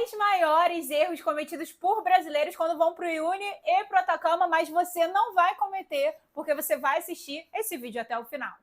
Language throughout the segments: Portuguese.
10 maiores erros cometidos por brasileiros quando vão para o Uyuni e para o Atacama, mas você não vai cometer, porque você vai assistir esse vídeo até o final.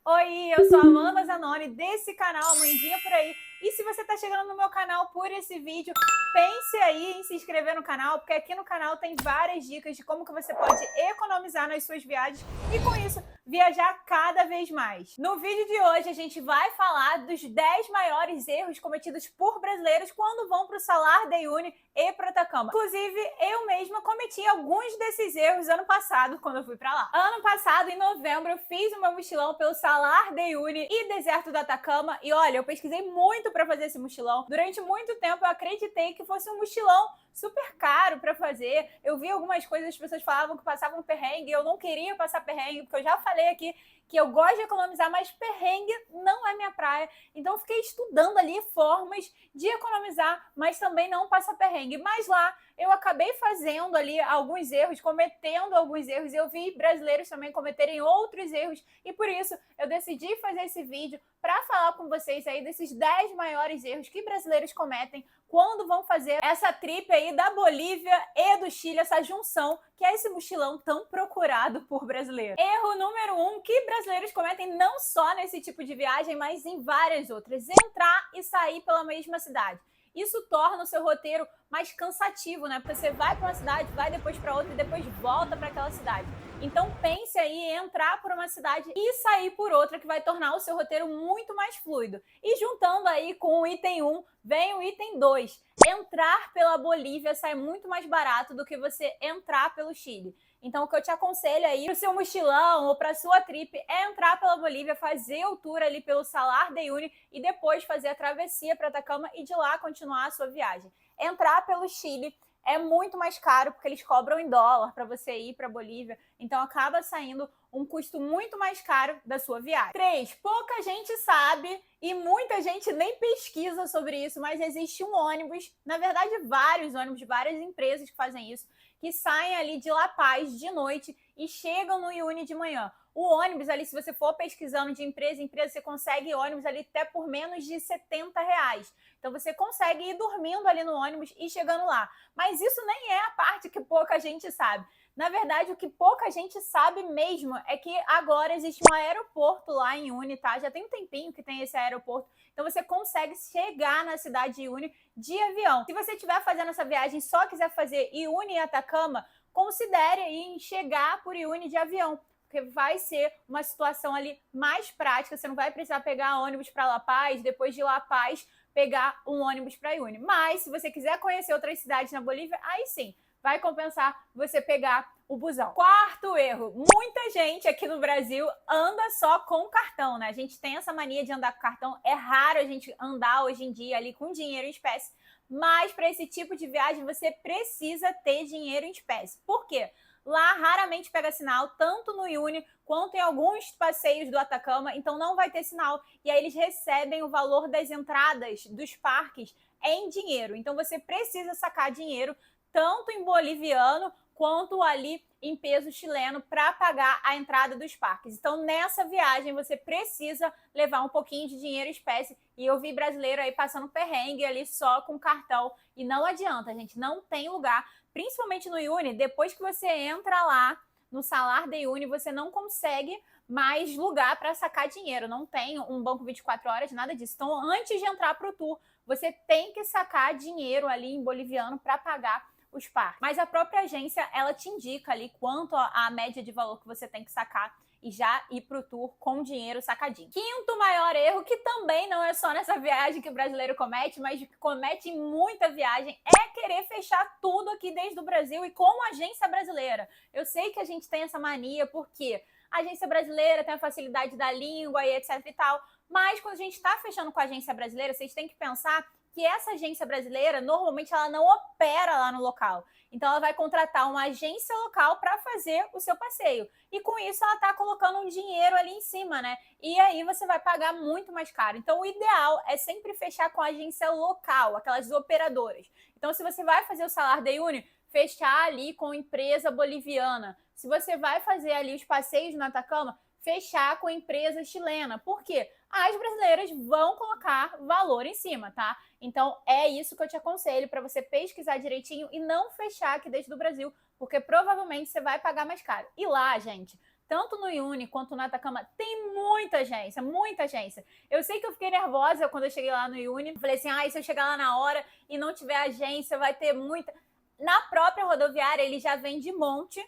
Oi, eu sou a Amanda Zanoni, desse canal Mandinha Por Aí. E se você está chegando no meu canal por esse vídeo, pense aí em se inscrever no canal, porque aqui no canal tem várias dicas de como que você pode economizar nas suas viagens e, com isso, viajar cada vez mais. No vídeo de hoje, a gente vai falar dos 10 maiores erros cometidos por brasileiros quando vão para o Salar de Uyuni e para o Atacama. Inclusive, eu mesma cometi alguns desses erros ano passado, quando eu fui para lá. Ano passado, em novembro, eu fiz o meu mochilão pelo Salar de Uyuni e deserto do Atacama. E olha, eu pesquisei muito para fazer esse mochilão. Durante muito tempo, eu acreditei que fosse um mochilão super caro para fazer. Eu vi algumas coisas, as pessoas falavam que passavam perrengue, eu não queria passar perrengue, porque eu já falei aqui que eu gosto de economizar, mas perrengue não é minha praia. Então eu fiquei estudando ali formas de economizar, mas também não passar perrengue. Mas lá eu acabei fazendo ali alguns erros, cometendo alguns erros, e eu vi brasileiros também cometerem outros erros, e por isso eu decidi fazer esse vídeo para falar com vocês aí desses 10 maiores erros que brasileiros cometem quando vão fazer essa trip aí da Bolívia e do Chile, essa junção, que é esse mochilão tão procurado por brasileiros. Erro número 1 que brasileiros cometem não só nesse tipo de viagem, mas em várias outras: entrar e sair pela mesma cidade. Isso torna o seu roteiro mais cansativo, né? Porque você vai para uma cidade, vai depois para outra e depois volta para aquela cidade. Então pense aí em entrar por uma cidade e sair por outra, que vai tornar o seu roteiro muito mais fluido. E juntando aí com o item 1, vem o item 2. Entrar pela Bolívia sai muito mais barato do que você entrar pelo Chile. Então, o que eu te aconselho aí para o seu mochilão ou para a sua trip é entrar pela Bolívia, fazer o tour ali pelo Salar de Uyuni e depois fazer a travessia para Atacama e de lá continuar a sua viagem. Entrar pelo Chile é muito mais caro, porque eles cobram em dólar para você ir para a Bolívia, então acaba saindo um custo muito mais caro da sua viagem. 3. Pouca gente sabe e muita gente nem pesquisa sobre isso, mas existe um ônibus, na verdade vários ônibus, várias empresas que fazem isso, que saem ali de La Paz de noite e chegam no Uyuni de manhã. O ônibus ali, se você for pesquisando de empresa em empresa, você consegue ônibus ali até por menos de R$70. Então você consegue ir dormindo ali no ônibus e chegando lá. Mas isso nem é a parte que pouca gente sabe. Na verdade, o que pouca gente sabe mesmo é que agora existe um aeroporto lá em Uyuni, tá? Já tem um tempinho que tem esse aeroporto. Então você consegue chegar na cidade de Uyuni de avião. Se você estiver fazendo essa viagem e só quiser fazer Uyuni e Atacama, considere em chegar por Uyuni de avião, porque vai ser uma situação ali mais prática. Você não vai precisar pegar ônibus para La Paz, depois de La Paz pegar um ônibus para Uyuni. Mas se você quiser conhecer outras cidades na Bolívia, aí sim, vai compensar você pegar o busão. Quarto erro: muita gente aqui no Brasil anda só com cartão, né? A gente tem essa mania de andar com cartão. É raro a gente andar hoje em dia ali com dinheiro em espécie, mas para esse tipo de viagem você precisa ter dinheiro em espécie. Por quê? Lá raramente pega sinal, tanto no Uyuni quanto em alguns passeios do Atacama, então não vai ter sinal. E aí eles recebem o valor das entradas dos parques em dinheiro. Então você precisa sacar dinheiro tanto em boliviano quanto ali em peso chileno para pagar a entrada dos parques. Então, nessa viagem, você precisa levar um pouquinho de dinheiro em espécie. E eu vi brasileiro aí passando perrengue ali só com cartão. E não adianta, gente, não tem lugar. Principalmente no Uyuni, depois que você entra lá no Salar de Uyuni, você não consegue mais lugar para sacar dinheiro. Não tem um banco 24 horas, nada disso. Então, antes de entrar para o tour, você tem que sacar dinheiro ali em boliviano para pagar os parques. Mas a própria agência, ela te indica ali quanto a média de valor que você tem que sacar e já ir pro tour com dinheiro sacadinho. Quinto maior erro, que também não é só nessa viagem que o brasileiro comete, mas que comete em muita viagem, é querer fechar tudo aqui desde o Brasil e com agência brasileira. Eu sei que a gente tem essa mania porque a agência brasileira tem a facilidade da língua e etc e tal, mas quando a gente está fechando com a agência brasileira, vocês têm que pensar que essa agência brasileira, normalmente, ela não opera lá no local. Então, ela vai contratar uma agência local para fazer o seu passeio. E com isso, ela está colocando um dinheiro ali em cima, né? E aí, você vai pagar muito mais caro. Então, o ideal é sempre fechar com a agência local, aquelas operadoras. Então, se você vai fazer o Salar de Uyuni, fechar ali com empresa boliviana. Se você vai fazer ali os passeios no Atacama, fechar com empresa chilena. Por quê? As brasileiras vão colocar valor em cima, tá? Então, é isso que eu te aconselho para você pesquisar direitinho e não fechar aqui desde o Brasil, porque provavelmente você vai pagar mais caro. E lá, gente, tanto no Uni quanto no Atacama, tem muita agência, muita agência. Eu sei que eu fiquei nervosa quando eu cheguei lá no Uni. Falei assim, se eu chegar lá na hora e não tiver agência, vai ter muita... Na própria rodoviária, ele já vem de monte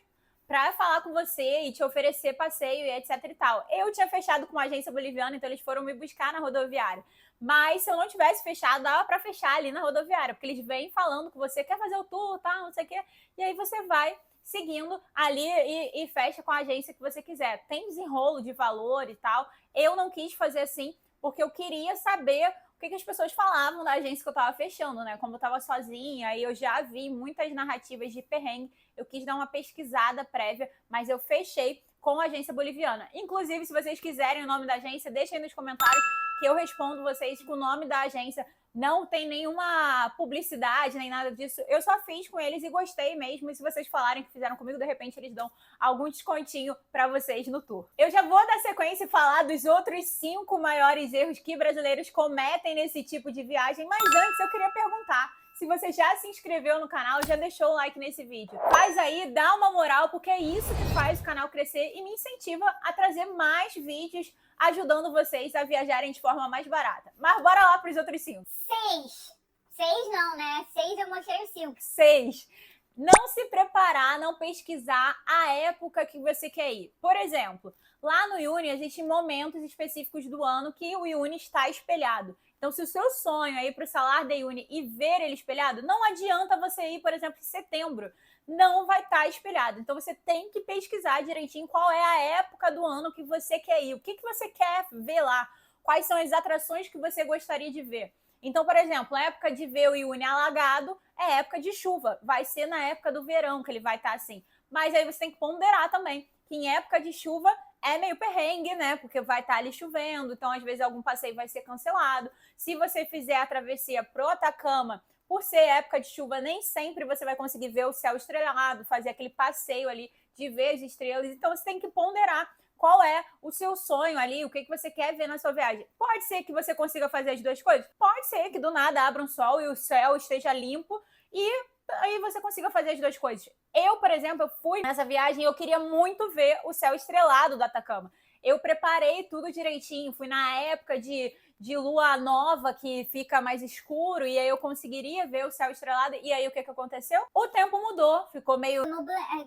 para falar com você e te oferecer passeio e etc e tal. Eu tinha fechado com uma agência boliviana, então eles foram me buscar na rodoviária. Mas se eu não tivesse fechado, dava para fechar ali na rodoviária, porque eles vêm falando com você, quer fazer o tour, tá, não sei o quê, e aí você vai seguindo ali e fecha com a agência que você quiser. Tem desenrolo de valor e tal. Eu não quis fazer assim, porque eu queria saber o que as pessoas falavam da agência que eu tava fechando, né? Como eu tava sozinha, aí eu já vi muitas narrativas de perrengue, eu quis dar uma pesquisada prévia, mas eu fechei com a agência boliviana. Inclusive, se vocês quiserem o nome da agência, deixem aí nos comentários que eu respondo vocês com o nome da agência. Não tem nenhuma publicidade, nem nada disso. Eu só fiz com eles e gostei mesmo. E se vocês falarem que fizeram comigo, de repente eles dão algum descontinho para vocês no tour. Eu já vou dar sequência e falar dos outros 5 maiores erros que brasileiros cometem nesse tipo de viagem. Mas antes eu queria perguntar se você já se inscreveu no canal, já deixou o like nesse vídeo. Faz aí, dá uma moral, porque é isso que faz o canal crescer e me incentiva a trazer mais vídeos ajudando vocês a viajarem de forma mais barata. Mas bora lá para os outros 5. 6. 6 não, né? 6 eu mostrei os 5. 6. Não se preparar, não pesquisar a época que você quer ir. Por exemplo, lá no Uni existem momentos específicos do ano que o Uni está espelhado. Então, se o seu sonho é ir para o Salar de Uyuni e ver ele espelhado, não adianta você ir, por exemplo, em setembro. Não vai estar espelhado. Então, você tem que pesquisar direitinho qual é a época do ano que você quer ir. O que você quer ver lá? Quais são as atrações que você gostaria de ver? Então, por exemplo, a época de ver o Uyuni alagado é época de chuva. Vai ser na época do verão que ele vai estar assim. Mas aí você tem que ponderar também que em época de chuva é meio perrengue, né? Porque vai estar ali chovendo, então às vezes algum passeio vai ser cancelado. Se você fizer a travessia pro Atacama, por ser época de chuva, nem sempre você vai conseguir ver o céu estrelado, fazer aquele passeio ali de ver as estrelas. Então você tem que ponderar qual é o seu sonho ali, o que você quer ver na sua viagem. Pode ser que você consiga fazer as duas coisas? Pode ser que do nada abra um sol e o céu esteja limpo e aí você consiga fazer as duas coisas. Eu, por exemplo, eu fui nessa viagem e eu queria muito ver o céu estrelado do Atacama. Eu preparei tudo direitinho, fui na época de lua nova, que fica mais escuro, e aí eu conseguiria ver o céu estrelado. E aí o que aconteceu? O tempo mudou, ficou meio...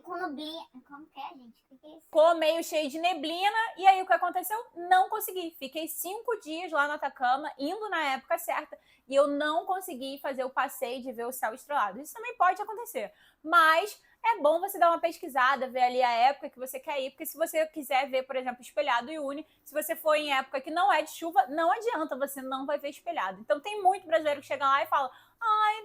Com neblina. Como que é, gente? O que é isso? Ficou meio cheio de neblina, e aí o que aconteceu? Não consegui. Fiquei 5 dias lá no Atacama, indo na época certa, e eu não consegui fazer o passeio de ver o céu estrelado. Isso também pode acontecer, mas é bom você dar uma pesquisada, ver ali a época que você quer ir, porque se você quiser ver, por exemplo, espelhado e Uni, se você for em época que não é de chuva, não adianta, você não vai ver espelhado. Então tem muito brasileiro que chega lá e fala,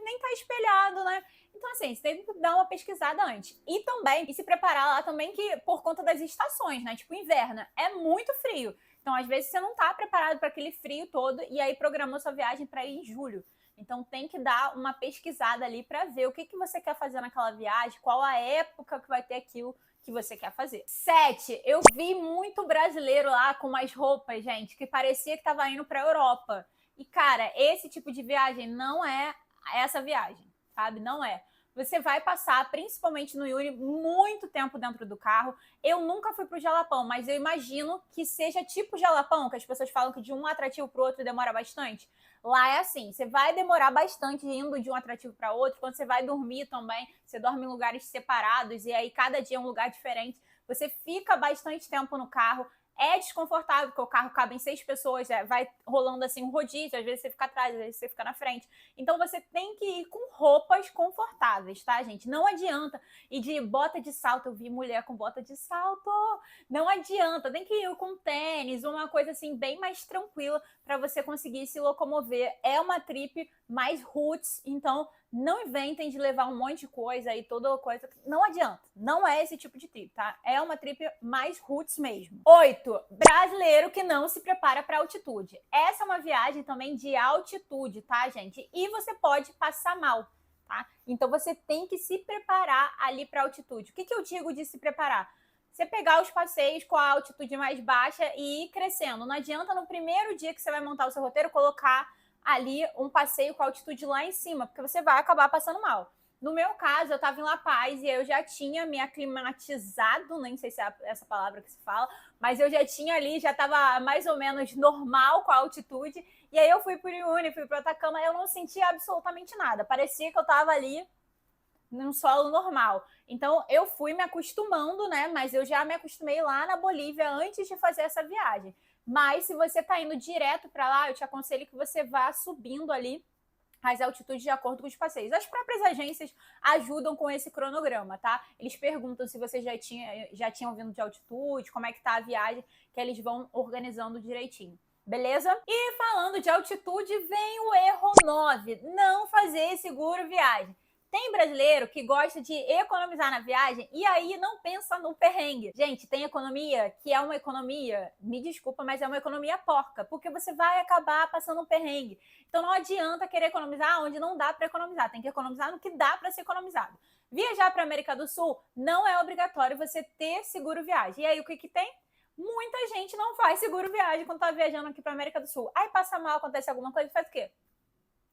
nem tá espelhado, né? Então, assim, você tem que dar uma pesquisada antes. E também, e se preparar lá também que por conta das estações, né? Tipo, inverno é muito frio. Então, às vezes, você não tá preparado para aquele frio todo e aí programou sua viagem para ir em julho. Então, tem que dar uma pesquisada ali para ver o que você quer fazer naquela viagem, qual a época que vai ter aquilo que você quer fazer. 7. Eu vi muito brasileiro lá com umas roupas, gente, que parecia que tava indo para a Europa. E, cara, esse tipo de viagem não é essa viagem, sabe? Não é. Você vai passar, principalmente no Uni, muito tempo dentro do carro. Eu nunca fui pro Jalapão, mas eu imagino que seja tipo Jalapão, que as pessoas falam que de um atrativo pro outro demora bastante. Lá é assim, você vai demorar bastante indo de um atrativo para outro. Quando você vai dormir também, você dorme em lugares separados e aí cada dia é um lugar diferente. Você fica bastante tempo no carro. É desconfortável, porque o carro cabe em 6 pessoas, vai rolando assim um rodízio, às vezes você fica atrás, às vezes você fica na frente. Então você tem que ir com roupas confortáveis, tá, gente? Não adianta ir de bota de salto, eu vi mulher com bota de salto, não adianta, tem que ir com tênis, uma coisa assim bem mais tranquila para você conseguir se locomover. É uma trip mais roots, então não inventem de levar um monte de coisa aí, toda coisa. Não adianta. Não é esse tipo de trip, tá? É uma trip mais roots mesmo. 8. Brasileiro que não se prepara para altitude. Essa é uma viagem também de altitude, tá, gente? E você pode passar mal, tá? Então você tem que se preparar ali para altitude. O que eu digo de se preparar? você pegar os passeios com a altitude mais baixa e ir crescendo. Não adianta no primeiro dia que você vai montar o seu roteiro colocar ali um passeio com a altitude lá em cima, porque você vai acabar passando mal. No meu caso, eu estava em La Paz e eu já tinha me aclimatizado, nem sei se é essa palavra que se fala, mas eu já tinha ali, já estava mais ou menos normal com a altitude. E aí eu fui para o Uyuni, fui para Atacama, eu não sentia absolutamente nada. Parecia que eu estava ali num solo normal. Então, eu fui me acostumando, né? Mas eu já me acostumei lá na Bolívia antes de fazer essa viagem. Mas se você tá indo direto para lá, eu te aconselho que você vá subindo ali as altitudes de acordo com os passeios. As próprias agências ajudam com esse cronograma, tá? Eles perguntam se você já tinha vindo de altitude, como é que tá a viagem, que eles vão organizando direitinho. Beleza? E falando de altitude, vem o erro 9, não fazer seguro viagem. Tem brasileiro que gosta de economizar na viagem e aí não pensa no perrengue. Gente, tem economia que é uma economia, me desculpa, mas é uma economia porca, porque você vai acabar passando um perrengue. Então não adianta querer economizar onde não dá para economizar, tem que economizar no que dá para ser economizado. Viajar para a América do Sul não é obrigatório você ter seguro viagem. E aí o que tem? Muita gente não faz seguro viagem quando tá viajando aqui para a América do Sul. Aí passa mal, acontece alguma coisa, faz o quê?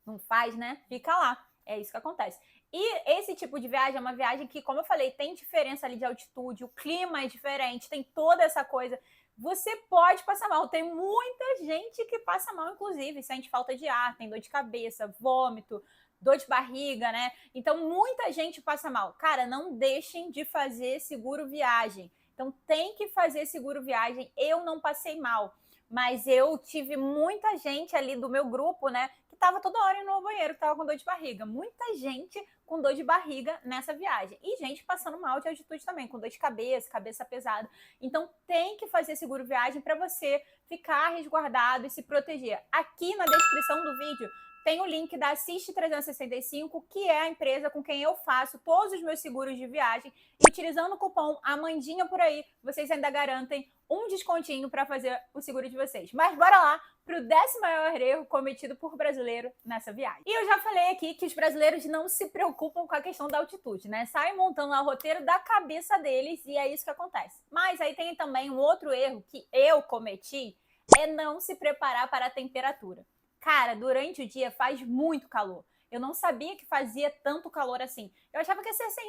Não faz, né? Fica lá. É isso que acontece. E esse tipo de viagem é uma viagem que, como eu falei, tem diferença ali de altitude, o clima é diferente, tem toda essa coisa. Você pode passar mal. Tem muita gente que passa mal, inclusive, sente falta de ar, tem dor de cabeça, vômito, dor de barriga, né? Então, muita gente passa mal. Cara, não deixem de fazer seguro viagem. Então, tem que fazer seguro viagem. Eu não passei mal, mas eu tive muita gente ali do meu grupo, né? Tava toda hora indo no banheiro, que tava com dor de barriga. Muita gente com dor de barriga nessa viagem. E gente passando mal de altitude também, com dor de cabeça, cabeça pesada. Então tem que fazer seguro viagem para você ficar resguardado e se proteger. Aqui na descrição do vídeo tem o link da Assiste 365, que é a empresa com quem eu faço todos os meus seguros de viagem. E utilizando o cupom Amandinha por aí, vocês ainda garantem um descontinho para fazer o seguro de vocês. Mas bora lá para o 10º maior erro cometido por brasileiro nessa viagem. E eu já falei aqui que os brasileiros não se preocupam com a questão da altitude, né? Saem montando o roteiro da cabeça deles e é isso que acontece. Mas aí tem também um outro erro que eu cometi, é não se preparar para a temperatura. Cara, durante o dia faz muito calor. Eu não sabia que fazia tanto calor assim. Eu achava que ia ser assim,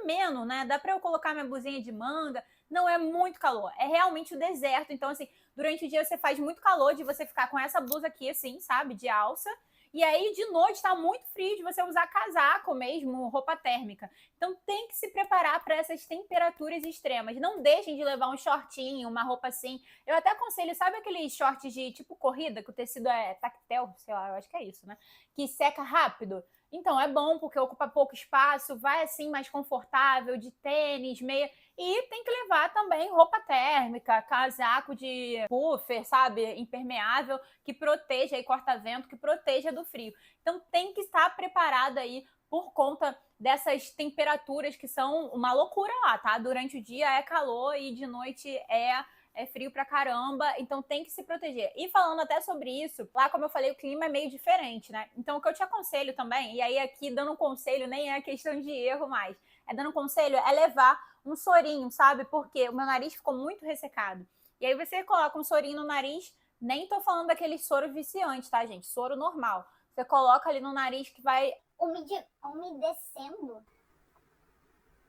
ameno, né? Dá para eu colocar minha blusinha de manga. Não é muito calor, é realmente o deserto. Então, assim, durante o dia você faz muito calor de você ficar com essa blusa aqui, assim, sabe? De alça. E aí, de noite, tá muito frio de você usar casaco mesmo, roupa térmica. Então, tem que se preparar para essas temperaturas extremas. Não deixem de levar um shortinho, uma roupa assim. Eu até aconselho, sabe aqueles shorts de tipo corrida, que o tecido é tactel, sei lá, eu acho que é isso, né? Que seca rápido. Então, é bom porque ocupa pouco espaço, vai assim mais confortável, de tênis, meia. E tem que levar também roupa térmica, casaco de puffer, sabe? Impermeável, que proteja aí, corta-vento, que proteja do frio. Então, tem que estar preparado aí por conta dessas temperaturas que são uma loucura lá, tá? Durante o dia é calor e de noite é frio pra caramba, então tem que se proteger. E falando até sobre isso, lá como eu falei, o clima é meio diferente, né? Então o que eu te aconselho também, e aí aqui dando um conselho, nem é questão de erro mais, é dando um conselho, é levar um sorinho, sabe? Porque o meu nariz ficou muito ressecado. E aí você coloca um sorinho no nariz, nem tô falando daquele soro viciante, tá, gente? Soro normal. Você coloca ali no nariz que vai... Umedecendo?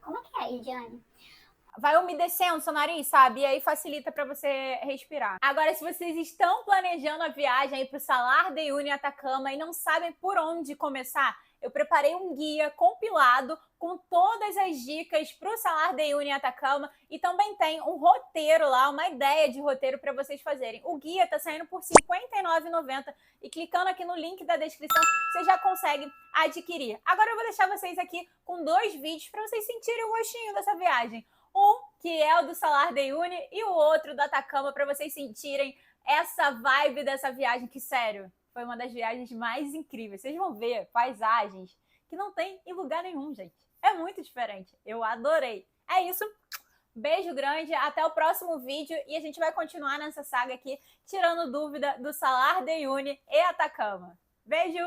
Como é que é, Ediane? Vai umedecendo o seu nariz, sabe? E aí facilita para você respirar. Agora, se vocês estão planejando a viagem aí para o Salar de Uyuni Atacama e não sabem por onde começar, eu preparei um guia compilado com todas as dicas para o Salar de Uyuni Atacama e também tem um roteiro lá, uma ideia de roteiro para vocês fazerem. O guia está saindo por R$ 59,90 e clicando aqui no link da descrição, você já consegue adquirir. Agora eu vou deixar vocês aqui com 2 vídeos para vocês sentirem o gostinho dessa viagem. Um que é o do Salar de Uyuni e o outro do Atacama, para vocês sentirem essa vibe dessa viagem que, sério, foi uma das viagens mais incríveis. Vocês vão ver paisagens que não tem em lugar nenhum, gente. É muito diferente. Eu adorei. É isso. Beijo grande. Até o próximo vídeo. E a gente vai continuar nessa saga aqui, tirando dúvida do Salar de Uyuni e Atacama. Beijo!